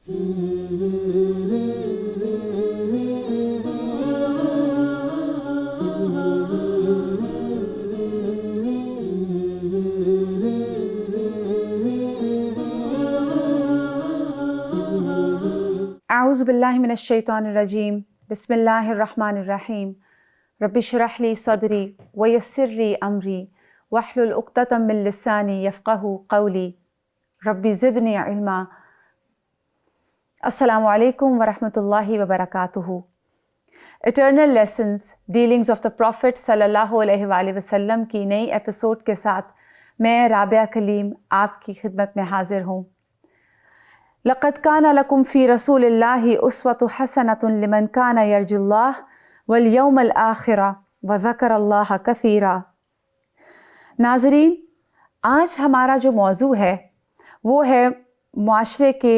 اعوذ باللہ من الشیطان الرجیم بسم اللہ الرحمن الرحیم رب اشرح لی صدری ویسر لی امری واحلل عقدۃ من لسانی یفقہوا قولی رب زدنی علما۔ السلام علیکم ورحمۃ اللہ وبرکاتہ۔ Eternal lessons dealings of the prophet صلی اللہ علیہ وآلہ وسلم کی نئی ایپیسوڈ کے ساتھ میں رابعہ کلیم آپ کی خدمت میں حاضر ہوں۔ لقد كان لكم في رسول الله أسوة حسنة لمن كان يرجو الله واليوم الآخر وذكر الله كثيرا۔ ناظرین، آج ہمارا جو موضوع ہے وہ ہے معاشرے کے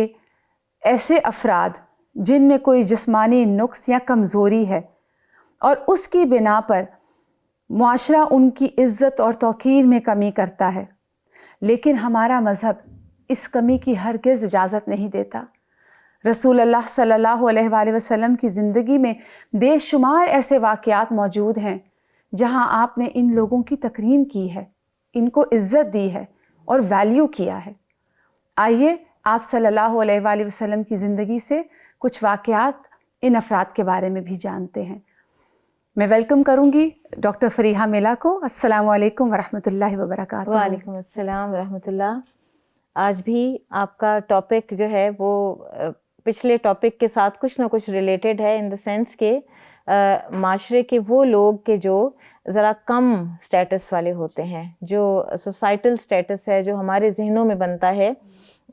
ایسے افراد جن میں کوئی جسمانی نقص یا کمزوری ہے اور اس کی بنا پر معاشرہ ان کی عزت اور توقیر میں کمی کرتا ہے، لیکن ہمارا مذہب اس کمی کی ہرگز اجازت نہیں دیتا۔ رسول اللہ صلی اللہ علیہ وآلہ وسلم کی زندگی میں بے شمار ایسے واقعات موجود ہیں جہاں آپ نے ان لوگوں کی تکریم کی ہے، ان کو عزت دی ہے اور ویلیو کیا ہے۔ آئیے آپ صلی اللہ علیہ وآلہ وسلم کی زندگی سے کچھ واقعات ان افراد کے بارے میں بھی جانتے ہیں۔ میں ویلکم کروں گی ڈاکٹر فریحہ ملا کو۔ السلام علیکم ورحمۃ اللہ وبرکاتہ۔ وعلیکم السلام ورحمۃ اللہ۔ آج بھی آپ کا ٹاپک جو ہے وہ پچھلے ٹاپک کے ساتھ کچھ نہ کچھ ریلیٹڈ ہے، ان دا سینس کہ معاشرے کے وہ لوگ کہ جو ذرا کم سٹیٹس والے ہوتے ہیں، جو سوسائٹل سٹیٹس ہے جو ہمارے ذہنوں میں بنتا ہے،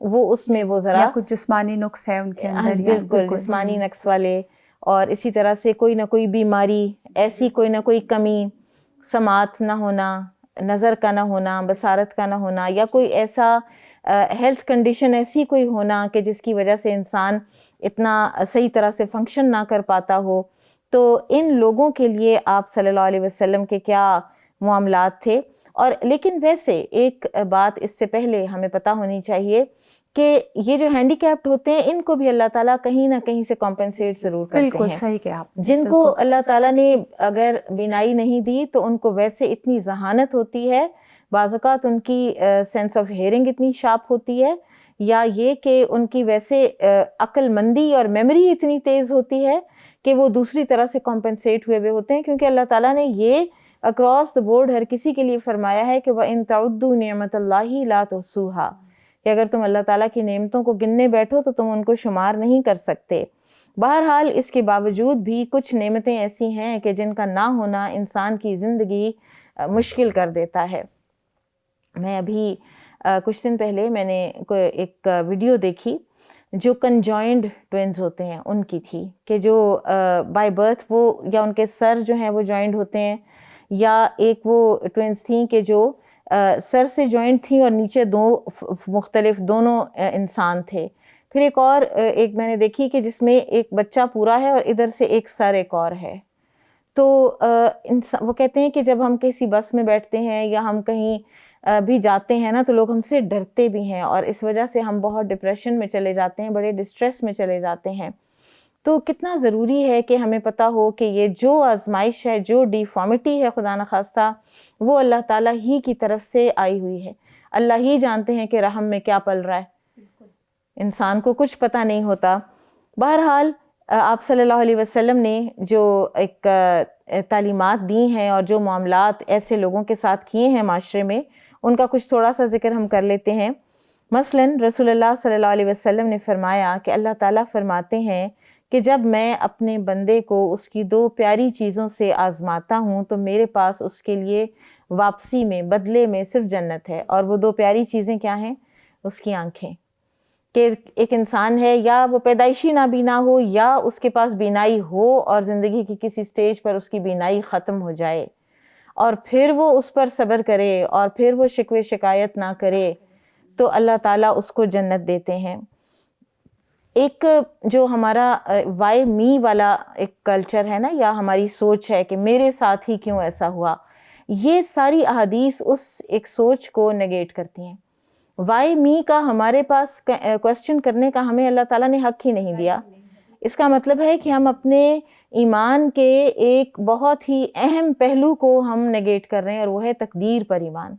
وہ اس میں وہ ذرا کچھ جسمانی نقص ہے ان کے اندر، بالکل جسمانی نقص والے، اور اسی طرح سے کوئی نہ کوئی بیماری، ایسی کوئی نہ کوئی کمی، سماعت نہ ہونا، نظر کا نہ ہونا، بصارت کا نہ ہونا، یا کوئی ایسا ہیلتھ کنڈیشن ایسی کوئی ہونا کہ جس کی وجہ سے انسان اتنا صحیح طرح سے فنکشن نہ کر پاتا ہو، تو ان لوگوں کے لیے آپ صلی اللہ علیہ وسلم کے کیا معاملات تھے۔ اور لیکن ویسے ایک بات اس سے پہلے ہمیں پتہ ہونی چاہیے کہ یہ جو ہینڈی کیپڈ ہوتے ہیں ان کو بھی اللہ تعالیٰ کہیں نہ کہیں سے کمپنسیٹ ضرور کرتے ہیں۔ بالکل صحیح کہ آپ جن کو اللہ تعالیٰ نے اگر بینائی نہیں دی تو ان کو ویسے اتنی ذہانت ہوتی ہے، بعض اوقات ان کی سینس آف ہیئرنگ اتنی شارپ ہوتی ہے، یا یہ کہ ان کی ویسے عقل مندی اور میموری اتنی تیز ہوتی ہے کہ وہ دوسری طرح سے کمپنسیٹ ہوئے ہوتے ہیں، کیونکہ اللہ تعالیٰ نے یہ اکراس دا بورڈ ہر کسی کے لیے فرمایا ہے کہ وَإِن تَعُدُّوا نِعْمَةَ اللَّهِ لَا تُحْصُوهَا، کہ اگر تم اللہ تعالیٰ کی نعمتوں کو گننے بیٹھو تو تم ان کو شمار نہیں کر سکتے۔ بہرحال اس کے باوجود بھی کچھ نعمتیں ایسی ہیں کہ جن کا نہ ہونا انسان کی زندگی مشکل کر دیتا ہے۔ میں ابھی کچھ دن پہلے میں نے ایک ویڈیو دیکھی جو کنجوائنڈ ٹوینز ہوتے ہیں ان کی تھی، کہ جو بائی برتھ وہ یا ان کے سر جو ہیں وہ جوائنٹ ہوتے ہیں، یا ایک وہ ٹوینز تھیں کہ جو سر سے جوائنٹ تھیں اور نیچے دو مختلف دونوں انسان تھے۔ پھر ایک اور ایک میں نے دیکھی کہ جس میں ایک بچہ پورا ہے اور ادھر سے ایک سر ایک اور ہے۔ تو وہ کہتے ہیں کہ جب ہم کسی بس میں بیٹھتے ہیں یا ہم کہیں بھی جاتے ہیں نا تو لوگ ہم سے ڈرتے بھی ہیں، اور اس وجہ سے ہم بہت ڈپریشن میں چلے جاتے ہیں، بڑے ڈسٹریس میں چلے جاتے ہیں۔ تو کتنا ضروری ہے کہ ہمیں پتہ ہو کہ یہ جو آزمائش ہے، جو ڈیفارمیٹی ہے خدا نخواستہ، وہ اللہ تعالیٰ ہی کی طرف سے آئی ہوئی ہے۔ اللہ ہی جانتے ہیں کہ رحم میں کیا پل رہا ہے، انسان کو کچھ پتہ نہیں ہوتا۔ بہرحال آپ صلی اللہ علیہ وسلم نے جو ایک تعلیمات دی ہیں اور جو معاملات ایسے لوگوں کے ساتھ کیے ہیں معاشرے میں، ان کا کچھ تھوڑا سا ذکر ہم کر لیتے ہیں۔ مثلاً رسول اللہ صلی اللہ علیہ وسلم نے فرمایا کہ اللہ تعالیٰ فرماتے ہیں کہ جب میں اپنے بندے کو اس کی دو پیاری چیزوں سے آزماتا ہوں تو میرے پاس اس کے لیے واپسی میں بدلے میں صرف جنت ہے۔ اور وہ دو پیاری چیزیں کیا ہیں؟ اس کی آنکھیں، کہ ایک انسان ہے یا وہ پیدائشی نابینا ہو یا اس کے پاس بینائی ہو اور زندگی کی کسی سٹیج پر اس کی بینائی ختم ہو جائے، اور پھر وہ اس پر صبر کرے اور پھر وہ شکوے شکایت نہ کرے، تو اللہ تعالیٰ اس کو جنت دیتے ہیں۔ ایک جو ہمارا وائی می والا ایک کلچر ہے نا، یا ہماری سوچ ہے کہ میرے ساتھ ہی کیوں ایسا ہوا، یہ ساری احادیث اس ایک سوچ کو نگیٹ کرتی ہیں۔ وائی می کا ہمارے پاس کوشچن کرنے کا ہمیں اللہ تعالیٰ نے حق ہی نہیں دیا. اس کا مطلب ہے کہ ہم اپنے ایمان کے ایک بہت ہی اہم پہلو کو ہم نیگیٹ کر رہے ہیں، اور وہ ہے تقدیر پر ایمان.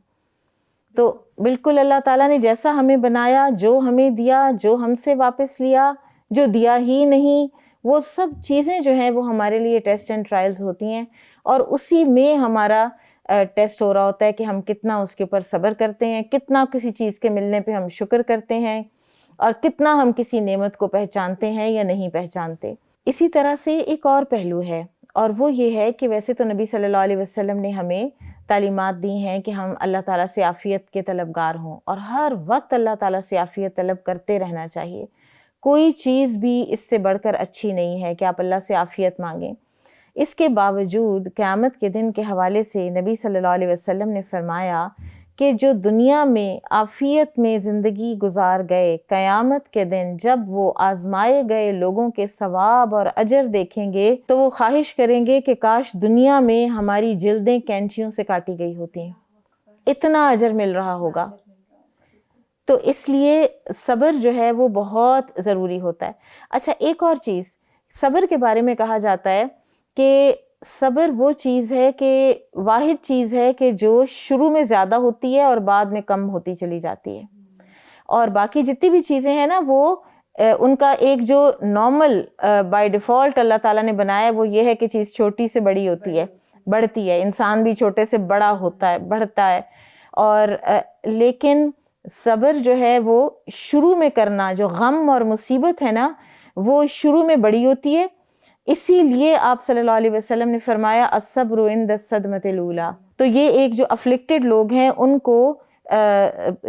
تو بالکل اللہ تعالیٰ نے جیسا ہمیں بنایا، جو ہمیں دیا، جو ہم سے واپس لیا، جو دیا ہی نہیں، وہ سب چیزیں جو ہیں وہ ہمارے لیے ٹیسٹ اینڈ ٹرائلز ہوتی ہیں، اور اسی میں ہمارا ٹیسٹ ہو رہا ہوتا ہے کہ ہم کتنا اس کے اوپر صبر کرتے ہیں، کتنا کسی چیز کے ملنے پہ ہم شکر کرتے ہیں، اور کتنا ہم کسی نعمت کو پہچانتے ہیں یا نہیں پہچانتے. اسی طرح سے ایک اور پہلو ہے، اور وہ یہ ہے کہ ویسے تو نبی صلی اللہ علیہ وسلم نے ہمیں تعلیمات دی ہیں کہ ہم اللہ تعالیٰ سے عافیت کے طلبگار ہوں، اور ہر وقت اللہ تعالیٰ سے عافیت طلب کرتے رہنا چاہیے. کوئی چیز بھی اس سے بڑھ کر اچھی نہیں ہے کہ آپ اللہ سے عافیت مانگیں. اس کے باوجود قیامت کے دن کے حوالے سے نبی صلی اللہ علیہ وسلم نے فرمایا کہ جو دنیا میں عافیت میں زندگی گزار گئے، قیامت کے دن جب وہ آزمائے گئے لوگوں کے ثواب اور اجر دیکھیں گے تو وہ خواہش کریں گے کہ کاش دنیا میں ہماری جلدیں کینچیوں سے کاٹی گئی ہوتی ہیں، اتنا اجر مل رہا ہوگا. تو اس لیے صبر جو ہے وہ بہت ضروری ہوتا ہے. اچھا، ایک اور چیز صبر کے بارے میں کہا جاتا ہے کہ صبر وہ چیز ہے کہ واحد چیز ہے کہ جو شروع میں زیادہ ہوتی ہے اور بعد میں کم ہوتی چلی جاتی ہے، اور باقی جتنی بھی چیزیں ہیں نا وہ ان کا ایک جو نارمل بائی ڈیفالٹ اللہ تعالیٰ نے بنایا ہے وہ یہ ہے کہ چیز چھوٹی سے بڑی ہوتی ہے، بڑھتی ہے. انسان بھی چھوٹے سے بڑا ہوتا ہے، بڑھتا ہے. اور لیکن صبر جو ہے وہ شروع میں کرنا، جو غم اور مصیبت ہے نا وہ شروع میں بڑی ہوتی ہے. اسی لیے آپ صلی اللہ علیہ وسلم نے فرمایا الصبر عند الصدمۃ الاولیٰ. تو یہ ایک جو افلکٹڈ لوگ ہیں ان کو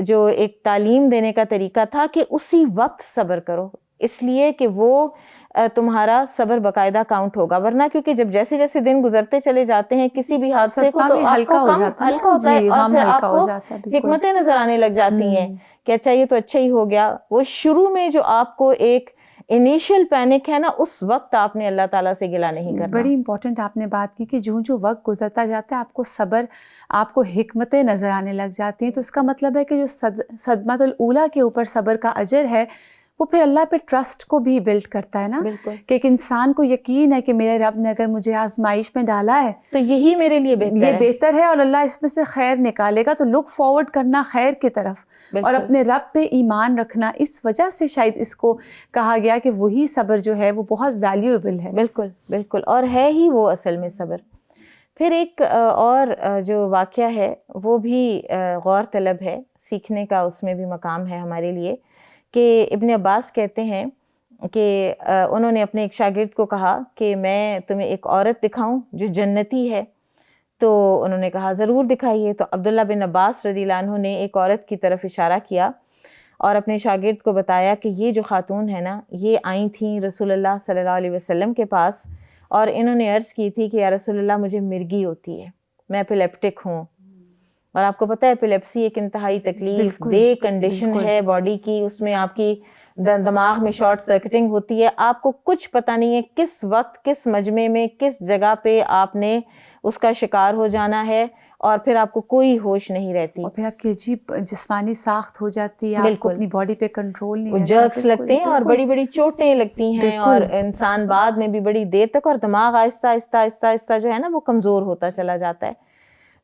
جو ایک تعلیم دینے کا طریقہ تھا کہ اسی وقت صبر کرو، اس لیے کہ وہ تمہارا صبر باقاعدہ کاؤنٹ ہوگا. ورنہ کیونکہ جب جیسے جیسے دن گزرتے چلے جاتے ہیں کسی بھی حادثے کو تو آپ کو کم ہلکا ہوتا ہے، اور پھر آپ کو حکمتیں نظر آنے لگ جاتی ہیں کہ اچھا یہ تو اچھا ہی ہو گیا. وہ شروع میں جو آپ کو ایک انیشیل پینک ہے نا اس وقت آپ نے اللہ تعالیٰ سے گلہ نہیں کرنا. بڑی امپورٹنٹ آپ نے بات کی کہ جو وقت گزرتا جاتا ہے آپ کو صبر، آپ کو حکمتیں نظر آنے لگ جاتی ہیں. تو اس کا مطلب ہے کہ جو صدمۃ الاولیٰ کے اوپر صبر کا اجر ہے وہ پھر اللہ پہ ٹرسٹ کو بھی بلڈ کرتا ہے نا، کہ ایک انسان کو یقین ہے کہ میرے رب نے اگر مجھے آزمائش میں ڈالا ہے تو یہی میرے لیے بہتر ہے اور اللہ اس میں سے خیر نکالے گا. تو لک فارورڈ کرنا خیر کی طرف اور اپنے رب پہ ایمان رکھنا، اس وجہ سے شاید اس کو کہا گیا کہ وہی صبر جو ہے وہ بہت ویلیویبل ہے. بالکل بالکل، اور ہے ہی وہ اصل میں صبر. پھر ایک اور جو واقعہ ہے وہ بھی غور طلب ہے، سیکھنے کا اس میں بھی مقام ہے ہمارے لیے، کہ ابن عباس کہتے ہیں کہ انہوں نے اپنے ایک شاگرد کو کہا کہ میں تمہیں ایک عورت دکھاؤں جو جنتی ہے. تو انہوں نے کہا ضرور دکھائیے. تو عبداللہ بن عباس رضی اللہ عنہ نے ایک عورت کی طرف اشارہ کیا اور اپنے شاگرد کو بتایا کہ یہ جو خاتون ہے نا یہ آئی تھیں رسول اللہ صلی اللہ علیہ وسلم کے پاس، اور انہوں نے عرض کی تھی کہ یا رسول اللہ مجھے مرگی ہوتی ہے، میں ایپیلیپٹک ہوں. اور آپ کو پتہ ہے ایپیلیپسی ایک انتہائی تکلیف دہ کنڈیشن ہے باڈی کی، اس میں آپ کی دماغ میں شارٹ سرکٹنگ ہوتی ہے، آپ کو کچھ پتہ نہیں ہے کس وقت کس مجمع میں کس جگہ پہ آپ نے اس کا شکار ہو جانا ہے، اور پھر آپ کو کوئی ہوش نہیں رہتی، اور پھر آپ کی عجیب جسمانی ساخت ہو جاتی ہے، آپ کو اپنی باڈی پہ کنٹرول نہیں رہتا، جرکس لگتے ہیں اور بڑی بڑی چوٹیں لگتی ہیں، اور انسان بعد میں بھی بڑی دیر تک، اور دماغ آہستہ آہستہ آہستہ آہستہ جو ہے نا وہ کمزور ہوتا چلا جاتا ہے.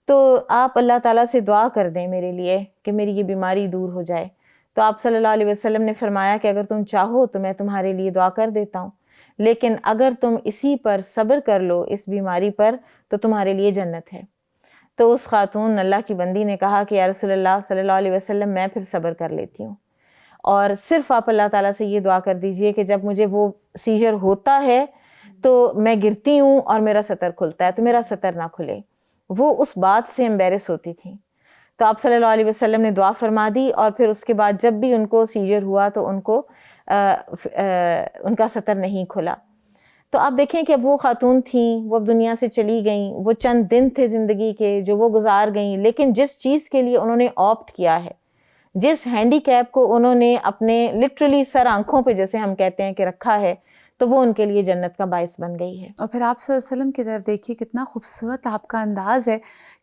تو آپ اللہ تعالیٰ سے دعا کر دیں میرے لیے کہ میری یہ بیماری دور ہو جائے. تو آپ صلی اللہ علیہ وسلم نے فرمایا کہ اگر تم چاہو تو میں تمہارے لیے دعا کر دیتا ہوں، لیکن اگر تم اسی پر صبر کر لو اس بیماری پر تو تمہارے لیے جنت ہے. تو اس خاتون اللہ کی بندی نے کہا کہ یا رسول اللہ صلی اللہ علیہ وسلم میں پھر صبر کر لیتی ہوں، اور صرف آپ اللہ تعالیٰ سے یہ دعا کر دیجئے کہ جب مجھے وہ سیجر ہوتا ہے تو میں گرتی ہوں اور میرا سطر کھلتا ہے تو میرا سطر نہ کھلے. وہ اس بات سے امبیرس ہوتی تھی. تو آپ صلی اللہ علیہ وسلم نے دعا فرما دی، اور پھر اس کے بعد جب بھی ان کو سیجر ہوا تو ان کو ان کا سطر نہیں کھلا. تو آپ دیکھیں کہ اب وہ خاتون تھیں، وہ اب دنیا سے چلی گئیں، وہ چند دن تھے زندگی کے جو وہ گزار گئیں، لیکن جس چیز کے لیے انہوں نے آپٹ کیا ہے، جس ہینڈی کیپ کو انہوں نے اپنے لٹرلی سر آنکھوں پہ جیسے ہم کہتے ہیں کہ رکھا ہے، تو وہ ان کے لیے جنت کا باعث بن گئی ہے. اور پھر آپ صلی اللہ علیہ وسلم کی طرف دیکھیے کتنا خوبصورت آپ کا انداز ہے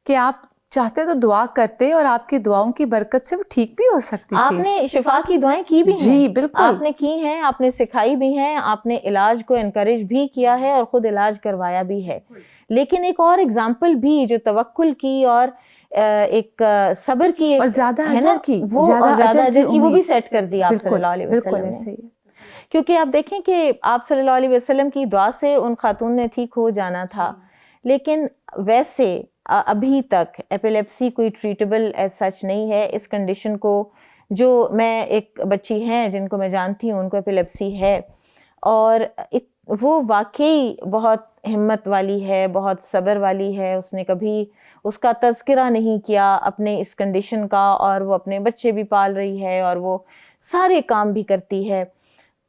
کہ آپ چاہتے تو دعا کرتے اور آپ کی دعاؤں کی برکت سے وہ ٹھیک بھی ہو سکتی تھی. آپ نے شفا کی دعائیں کی بھی ہیں. جی بالکل آپ نے کی ہیں, آپ نے سکھائی بھی ہیں, آپ نے علاج کو انکریج بھی کیا ہے اور خود علاج کروایا بھی ہے. لیکن ایک اور اگزامپل بھی جو توکل کی اور ایک صبر کی اور زیادہ ہے نا, اجر کی, وہ زیادہ اجر کی وہ بھی سیٹ کر دی آپ صلی اللہ علیہ بالکل وسلم ایسے نے. ہی. کیونکہ آپ دیکھیں کہ آپ صلی اللہ علیہ وسلم کی دعا سے ان خاتون نے ٹھیک ہو جانا تھا, لیکن ویسے ابھی تک ایپیلیپسی کوئی ٹریٹیبل ایز سچ نہیں ہے. اس کنڈیشن کو جو میں ایک بچی ہیں جن کو میں جانتی ہوں ان کو ایپیلیپسی ہے, اور وہ واقعی بہت ہمت والی ہے, بہت صبر والی ہے. اس نے کبھی اس کا تذکرہ نہیں کیا اپنے اس کنڈیشن کا, اور وہ اپنے بچے بھی پال رہی ہے اور وہ سارے کام بھی کرتی ہے.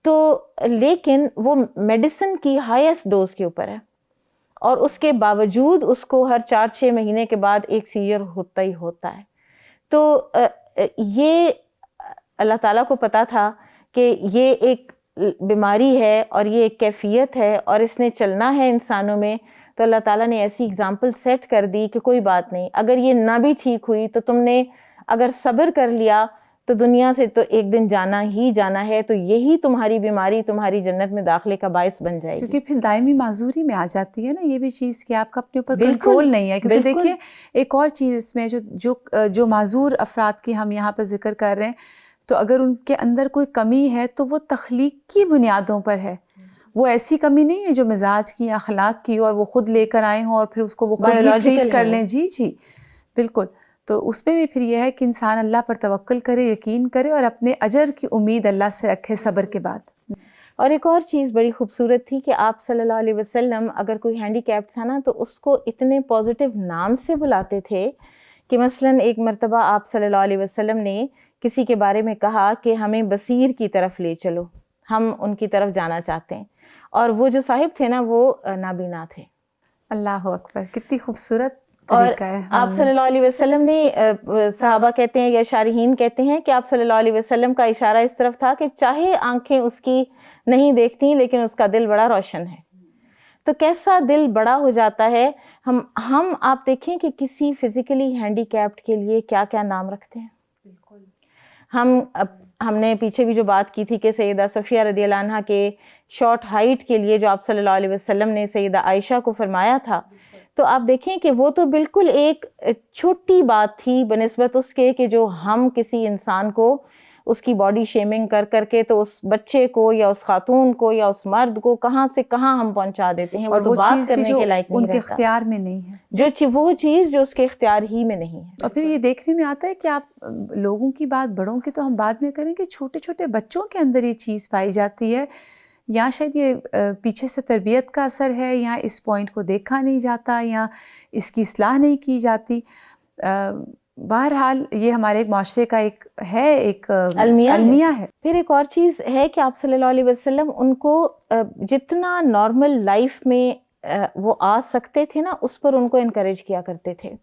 تو لیکن وہ میڈیسن کی ہائیسٹ ڈوز کے اوپر ہے, اور اس کے باوجود اس کو ہر 4-6 مہینے کے بعد ایک سیجر ہوتا ہی ہوتا ہے. تو یہ اللہ تعالیٰ کو پتا تھا کہ یہ ایک بیماری ہے اور یہ ایک کیفیت ہے اور اس نے چلنا ہے انسانوں میں. تو اللہ تعالیٰ نے ایسی اگزامپل سیٹ کر دی کہ کوئی بات نہیں, اگر یہ نہ بھی ٹھیک ہوئی تو تم نے اگر صبر کر لیا تو دنیا سے تو ایک دن جانا ہی جانا ہے, تو یہی تمہاری بیماری تمہاری جنت میں داخلے کا باعث بن جائے گی. کیونکہ پھر دائمی معذوری میں آ جاتی ہے نا یہ بھی چیز کہ آپ کا اپنے اوپر کنٹرول نہیں ہے. کیونکہ دیکھیے ایک اور چیز اس میں جو معذور افراد کی ہم یہاں پہ ذکر کر رہے ہیں, تو اگر ان کے اندر کوئی کمی ہے تو وہ تخلیق کی بنیادوں پر ہے. وہ ایسی کمی نہیں ہے جو مزاج کی یا اخلاق کی اور وہ خود لے کر آئے ہوں اور پھر اس کو وہ خود ہی ٹریٹ کر لیں. جی بالکل. تو اس میں بھی پھر یہ ہے کہ انسان اللہ پر توکل کرے, یقین کرے اور اپنے اجر کی امید اللہ سے رکھے صبر کے بعد. اور ایک اور چیز بڑی خوبصورت تھی کہ آپ صلی اللہ علیہ وسلم اگر کوئی ہینڈی کیپ تھا نا تو اس کو اتنے پازیٹیو نام سے بلاتے تھے کہ مثلاً ایک مرتبہ آپ صلی اللہ علیہ وسلم نے کسی کے بارے میں کہا کہ ہمیں بصیر کی طرف لے چلو, ہم ان کی طرف جانا چاہتے ہیں. اور وہ جو صاحب تھے نا وہ نابینا تھے. اللہ اکبر, کتنی خوبصورت اور طریقہ ہے. آپ صلی اللہ علیہ وسلم نے, صحابہ کہتے ہیں یا شارحین کہتے ہیں کہ آپ صلی اللہ علیہ وسلم کا اشارہ اس طرف تھا کہ چاہے آنکھیں اس کی نہیں دیکھتی لیکن اس کا دل بڑا روشن ہے. تو کیسا دل بڑا ہو جاتا ہے. ہم آپ دیکھیں کہ کسی فزیکلی ہینڈی کیپڈ کے لیے کیا کیا نام رکھتے ہیں. ہم نے پیچھے بھی جو بات کی تھی کہ سیدہ صفیہ رضی اللہ عنہا کے شارٹ ہائٹ کے لیے جو آپ صلی اللہ علیہ وسلم نے سیدہ عائشہ کو فرمایا تھا, تو آپ دیکھیں کہ وہ تو بالکل ایک چھوٹی بات تھی بنسبت اس کے کہ جو ہم کسی انسان کو اس کی باڈی شیمنگ کر کے تو اس بچے کو یا اس خاتون کو یا اس مرد کو کہاں سے کہاں ہم پہنچا دیتے ہیں. اور وہ بات کرنے کے لائق نہیں ان کے رہتا, اختیار میں نہیں ہے, وہ چیز جو اس کے اختیار ہی میں نہیں ہے. اور پھر یہ دیکھنے میں آتا ہے کہ آپ لوگوں کی بات بڑوں کی تو ہم بعد میں کریں کہ چھوٹے چھوٹے بچوں کے اندر یہ چیز پائی جاتی ہے. یا شاید یہ پیچھے سے تربیت کا اثر ہے, یا اس پوائنٹ کو دیکھا نہیں جاتا, یا اس کی اصلاح نہیں کی جاتی. بہرحال یہ ہمارے ایک معاشرے کا ایک المیہ ہے. پھر ایک اور چیز ہے کہ آپ صلی اللہ علیہ وسلم ان کو جتنا نارمل لائف میں وہ آ سکتے تھے نا اس پر ان کو انکریج کیا کرتے تھے.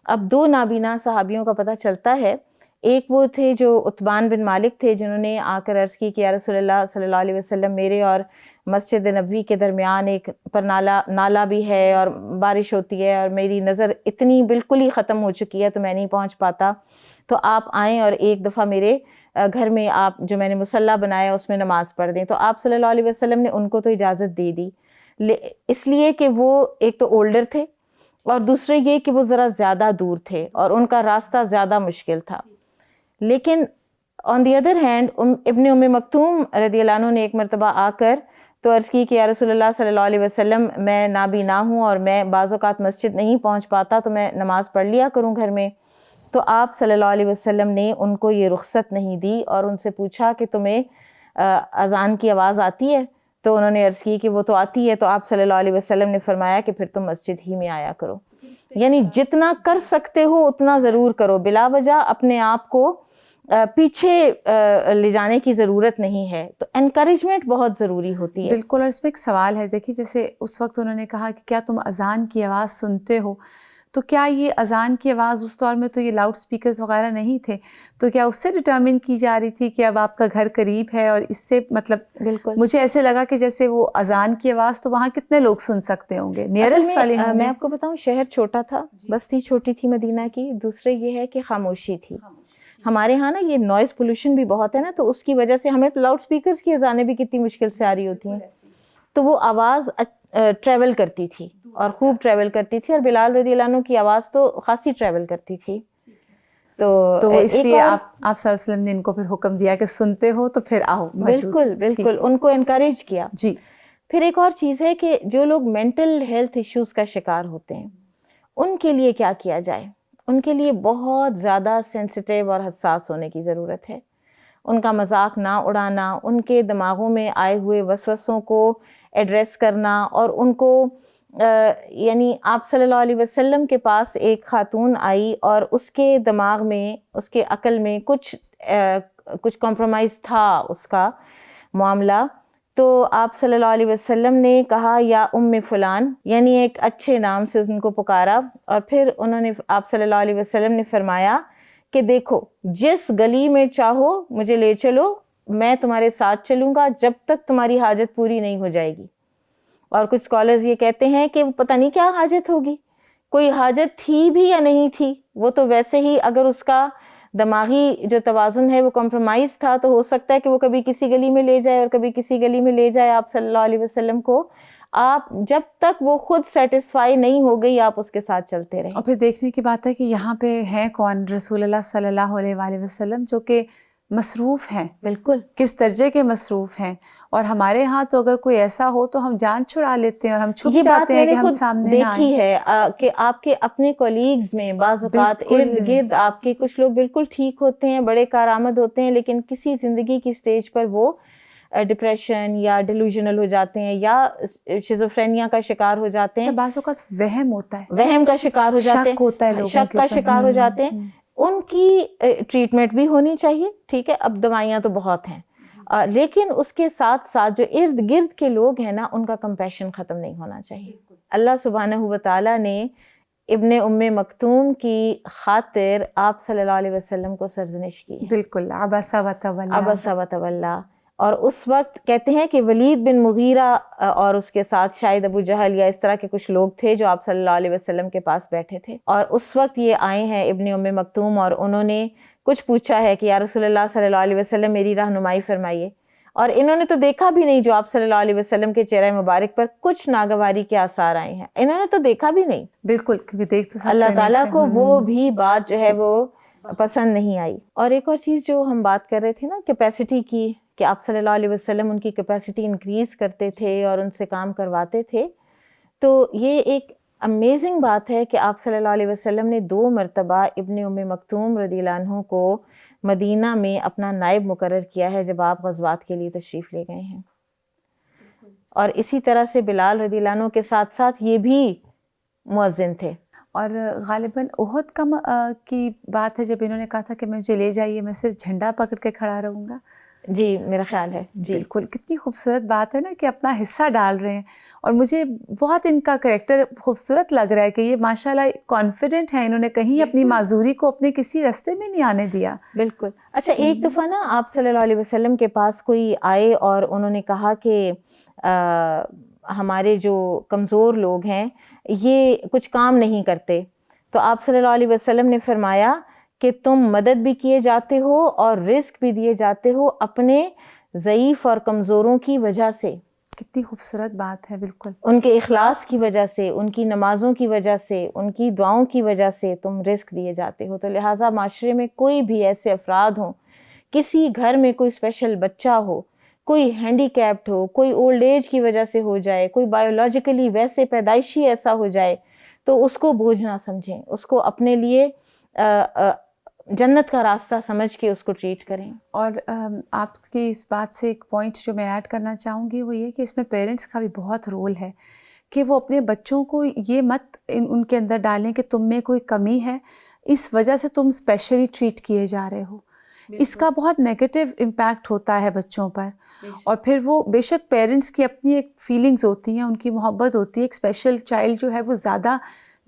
اب 2 نابینا صحابیوں کا پتہ چلتا ہے. ایک وہ تھے جو عتبان بن مالک تھے جنہوں نے آ کر عرض کی کہ یا رسول اللہ صلی اللہ علیہ وسلم, میرے اور مسجد نبوی کے درمیان ایک پر نالا بھی ہے اور بارش ہوتی ہے اور میری نظر اتنی بالکل ہی ختم ہو چکی ہے تو میں نہیں پہنچ پاتا, تو آپ آئیں اور ایک دفعہ میرے گھر میں آپ جو میں نے مصلی بنایا اس میں نماز پڑھ دیں. تو آپ صلی اللہ علیہ وسلم نے ان کو تو اجازت دے دی, اس لیے کہ وہ ایک تو اولڈر تھے اور دوسرے یہ کہ وہ ذرا زیادہ دور تھے اور ان کا راستہ زیادہ مشکل تھا. لیکن آن دی ادر ہینڈ ابن ام مکتوم رضی اللہ عنہ نے ایک مرتبہ آ کر تو عرض کی کہ یا رسول اللہ صلی اللہ علیہ وسلم, میں نابینا ہوں اور میں بعض اوقات مسجد نہیں پہنچ پاتا تو میں نماز پڑھ لیا کروں گھر میں. تو آپ صلی اللہ علیہ وسلم نے ان کو یہ رخصت نہیں دی اور ان سے پوچھا کہ تمہیں اذان کی آواز آتی ہے؟ تو انہوں نے عرض کی کہ وہ تو آتی ہے. تو آپ صلی اللہ علیہ وسلم نے فرمایا کہ پھر تم مسجد ہی میں آیا کرو. یعنی جتنا کر سکتے ہو اتنا ضرور کرو, بلا وجہ اپنے آپ کو پیچھے لے جانے کی ضرورت نہیں ہے. تو انکریجمنٹ بہت ضروری ہوتی ہے. بالکل. اور اس پہ ایک سوال ہے, دیکھیے جیسے اس وقت انہوں نے کہا کہ کیا تم اذان کی آواز سنتے ہو, تو کیا یہ اذان کی آواز اس دور میں تو یہ لاؤڈ سپیکرز وغیرہ نہیں تھے، تو کیا اس سے ڈٹرمن کی جا رہی تھی کہ اب آپ کا گھر قریب ہے اور اس سے مطلب بالکل مجھے ایسے لگا کہ جیسے وہ اذان کی آواز تو وہاں کتنے لوگ سن سکتے ہوں گے، نیئرسٹ والے ہوں میں گے. آپ کو بتاؤں شہر چھوٹا تھا، بستی چھوٹی تھی مدینہ کی، دوسرے یہ ہے کہ خاموشی تھی. ہمارے ہاں نا یہ نوائز پولوشن بھی بہت ہے نا، تو اس کی وجہ سے ہمیں لاؤڈ سپیکرز کی اذانیں بھی کتنی مشکل سے آ رہی ہوتی ہیں، تو وہ آواز ٹریول کرتی تھی اور خوب ٹریول کرتی تھی، اور بلال رضی اللہ عنہ کی آواز تو خاصی ٹریول کرتی تھی. تو اس ایک لیے اور آپ صلی اللہ علیہ وسلم نے ان کو پھر حکم دیا کہ سنتے ہو تو پھر آؤ موجود. بالکل بالکل ان کو انکریج کیا. جی. پھر ایک اور چیز ہے کہ جو لوگ مینٹل ہیلتھ ایشوز کا شکار ہوتے ہیں ان کے لیے کیا کیا جائے. ان کے لیے بہت زیادہ سینسیٹیو اور حساس ہونے کی ضرورت ہے. ان کا مذاق نہ اڑانا، ان کے دماغوں میں آئے ہوئے وسوسوں کو ایڈریس کرنا، اور ان کو یعنی آپ صلی اللہ علیہ وسلم کے پاس ایک خاتون آئی اور اس کے دماغ میں، اس کے عقل میں کچھ کمپرومائز تھا اس کا معاملہ، تو آپ صلی اللہ علیہ وسلم نے کہا یا ام فلان، یعنی ایک اچھے نام سے ان کو پکارا، اور پھر انہوں نے آپ صلی اللہ علیہ وسلم نے فرمایا کہ دیکھو جس گلی میں چاہو مجھے لے چلو، میں تمہارے ساتھ چلوں گا جب تک تمہاری حاجت پوری نہیں ہو جائے گی. اور کچھ اسکالرز یہ کہتے ہیں کہ پتہ نہیں کیا حاجت ہوگی، کوئی حاجت تھی بھی یا نہیں تھی، وہ تو ویسے ہی اگر اس کا دماغی جو توازن ہے وہ کمپرومائز تھا تو ہو سکتا ہے کہ وہ کبھی کسی گلی میں لے جائے اور کبھی کسی گلی میں لے جائے آپ صلی اللہ علیہ وسلم کو. آپ جب تک وہ خود سیٹسفائی نہیں ہو گئی آپ اس کے ساتھ چلتے رہیں. اور پھر دیکھنے کی بات ہے کہ یہاں پہ ہیں کون؟ رسول اللہ صلی اللہ علیہ وآلہ وسلم، جو کہ مصروف ہیں. بالکل کس درجے کے مصروف ہیں. اور ہمارے ہاں تو اگر کوئی ایسا ہو تو ہم جان چھڑا لیتے ہیں اور ہم چھپ جاتے ہیں کہ ہم سامنے نہ آئیں. دیکھی ہے کہ آپ کے اپنے کولیگز میں بعض اوقات ارد گرد آپ کے کچھ لوگ بالکل ٹھیک ہوتے ہیں، بڑے کارآمد ہوتے ہیں، لیکن کسی زندگی کی سٹیج پر وہ ڈپریشن یا ڈیلوژنل ہو جاتے ہیں یا شیزوفرینیا کا شکار ہو جاتے ہیں. بعض اوقات وہم ہوتا ہے، وہم کا شکار ہو جاتے شک ہوتا ہے، ہیں، لوگوں شک کا شکار ہو جاتے ہیں. ان کی ٹریٹمنٹ بھی ہونی چاہیے، ٹھیک ہے، اب دوائیاں تو بہت ہیں، لیکن اس کے ساتھ ساتھ جو ارد گرد کے لوگ ہیں نا ان کا کمپیشن ختم نہیں ہونا چاہیے. اللہ سبحانہ و تعالیٰ نے ابن ام مکتوم کی خاطر آپ صلی اللہ علیہ وسلم کو سرزنش کی. بالکل، عبس و تولی. عبس و تولی. اور اس وقت کہتے ہیں کہ ولید بن مغیرہ اور اس کے ساتھ شاید ابو جہل یا اس طرح کے کچھ لوگ تھے جو آپ صلی اللہ علیہ وسلم کے پاس بیٹھے تھے، اور اس وقت یہ آئے ہیں ابن ام مکتوم اور انہوں نے کچھ پوچھا ہے کہ یا رسول اللہ صلی اللہ علیہ وسلم میری رہنمائی فرمائیے. اور انہوں نے تو دیکھا بھی نہیں جو آپ صلی اللہ علیہ وسلم کے چہرہ مبارک پر کچھ ناگواری کے آثار آئے ہیں، انہوں نے تو دیکھا بھی نہیں. بالکل، کیونکہ دیکھ تو اللہ تعالیٰ کو وہ بھی بات جو ہے وہ پسند نہیں آئی. اور ایک اور چیز جو ہم بات کر رہے تھے نا کیپیسٹی کی، کہ آپ صلی اللہ علیہ وسلم ان کی کیپیسٹی انکریز کرتے تھے اور ان سے کام کرواتے تھے، تو یہ ایک امیزنگ بات ہے کہ آپ صلی اللہ علیہ وسلم نے 2 مرتبہ ابن ام مکتوم رضی اللہ عنہ کو مدینہ میں اپنا نائب مقرر کیا ہے جب آپ غزوات کے لیے تشریف لے گئے ہیں. اور اسی طرح سے بلال رضی اللہ عنہ کے ساتھ ساتھ یہ بھی مؤذن تھے. اور غالباً احد کی بات ہے جب انہوں نے کہا تھا کہ مجھے لے جائیے، میں صرف جھنڈا پکڑ کے کھڑا رہوں گا. جی میرا خیال ہے. جی بالکل، کتنی خوبصورت بات ہے نا کہ اپنا حصہ ڈال رہے ہیں. اور مجھے بہت ان کا کریکٹر خوبصورت لگ رہا ہے کہ یہ ماشاءاللہ کانفیڈنٹ ہیں، انہوں نے کہیں اپنی معذوری کو اپنے کسی راستے میں نہیں آنے دیا. بالکل. اچھا ایک دفعہ نا آپ صلی اللہ علیہ وسلم کے پاس کوئی آئے اور انہوں نے کہا کہ ہمارے جو کمزور لوگ ہیں یہ کچھ کام نہیں کرتے، تو آپ صلی اللہ علیہ وسلم نے فرمایا کہ تم مدد بھی کیے جاتے ہو اور رزق بھی دیے جاتے ہو اپنے ضعیف اور کمزوروں کی وجہ سے. کتنی خوبصورت بات ہے. بالکل، ان کے اخلاص کی وجہ سے، ان کی نمازوں کی وجہ سے، ان کی دعاؤں کی وجہ سے تم رزق دیے جاتے ہو. تو لہٰذا معاشرے میں کوئی بھی ایسے افراد ہوں، کسی گھر میں کوئی اسپیشل بچہ ہو، کوئی ہینڈی کیپڈ ہو، کوئی اولڈ ایج کی وجہ سے ہو جائے، کوئی بایولوجیکلی ویسے پیدائشی ایسا ہو جائے، تو اس کو بوجھ نہ سمجھیں، اس کو اپنے لیے جنت کا راستہ سمجھ کے اس کو ٹریٹ کریں. اور آپ کی اس بات سے ایک پوائنٹ جو میں ایڈ کرنا چاہوں گی وہ یہ کہ اس میں پیرنٹس کا بھی بہت رول ہے کہ وہ اپنے بچوں کو یہ مت ان کے اندر ڈالیں کہ تم میں کوئی کمی ہے، اس وجہ سے تم اسپیشلی ٹریٹ کیے جا رہے ہو. اس کا بہت نیگیٹو امپیکٹ ہوتا ہے بچوں پر. اور پھر وہ بے شک پیرنٹس کی اپنی ایک فیلنگز ہوتی ہیں، ان کی محبت ہوتی ہے. ایک اسپیشل چائلڈ جو ہے وہ زیادہ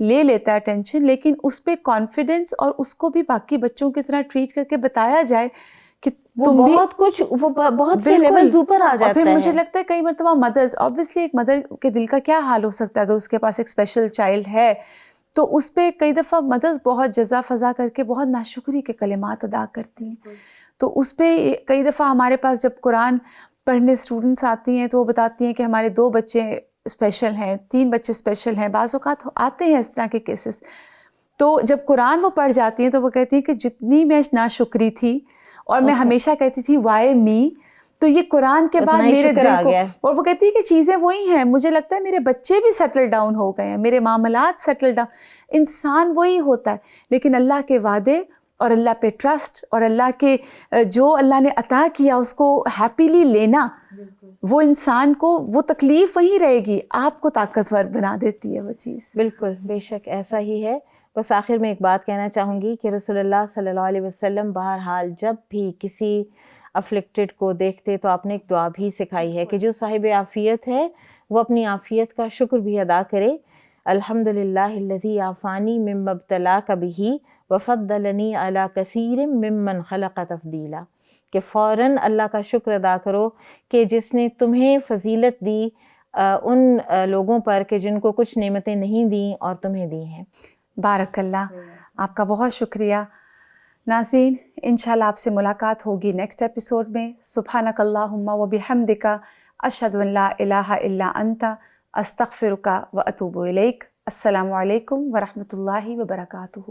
لے لیتا ہے اٹینشن، لیکن اس پہ کانفیڈنس اور اس کو بھی باقی بچوں کی طرح ٹریٹ کر کے بتایا جائے کہ تم بھی بہت کچھ، وہ بہت سے لیولز اوپر آ جاتا ہے. اور پھر مجھے لگتا ہے کئی مرتبہ مدرز، آبویسلی ایک مدر کے دل کا کیا حال ہو سکتا ہے اگر اس کے پاس ایک اسپیشل چائلڈ ہے، تو اس پہ کئی دفعہ مدرز بہت جزا فضا کر کے بہت ناشکری کے کلمات ادا کرتی ہیں. تو اس پہ کئی دفعہ ہمارے پاس جب قرآن پڑھنے اسٹوڈنٹس آتی ہیں تو وہ بتاتی ہیں کہ ہمارے 2 بچے اسپیشل ہیں، 3 بچے اسپیشل ہیں، بعض اوقات آتے ہیں اس طرح کے کیسز. تو جب قرآن وہ پڑھ جاتی ہیں تو وہ کہتی ہیں کہ جتنی میں ناشکری تھی اور میں ہمیشہ کہتی تھی وائی می، تو یہ قرآن کے بعد میرے دل کو، اور وہ کہتی ہے کہ چیزیں وہی ہیں، مجھے لگتا ہے میرے بچے بھی سیٹل ڈاؤن ہو گئے ہیں، میرے معاملات سیٹل ڈاؤن، انسان وہی ہوتا ہے، لیکن اللہ کے وعدے اور اللہ پہ ٹرسٹ اور اللہ کے جو اللہ نے عطا کیا اس کو ہیپیلی لینا، وہ انسان کو وہ تکلیف وہی رہے گی، آپ کو طاقتور بنا دیتی ہے وہ چیز. بالکل، بے شک ایسا ہی ہے. بس آخر میں ایک بات کہنا چاہوں گی کہ رسول اللہ صلی اللہ علیہ وسلم بہرحال جب بھی کسی افلکٹڈ کو دیکھتے تو آپ نے ایک دعا بھی سکھائی ہے کہ جو صاحب عافیت ہے وہ اپنی عافیت کا شکر بھی ادا کرے. الحمدللہ الذی عافانی مما ابتلاک بہ وفضلنی علی کثیر ممن خلق تفضیلا، کہ فوراً اللہ کا شکر ادا کرو کہ جس نے تمہیں فضیلت دی ان لوگوں پر کہ جن کو کچھ نعمتیں نہیں دیں اور تمہیں دی ہیں. بارک اللہ، آپ کا بہت شکریہ. ناظرین انشاءاللہ آپ سے ملاقات ہوگی نیکسٹ ایپیسوڈ میں. سبحانک اللہم و بحمدک، اشہد ان لا الہ الا انت، استغفرک و اتوب الیک. السلام علیکم ورحمۃ اللہ وبرکاتہ.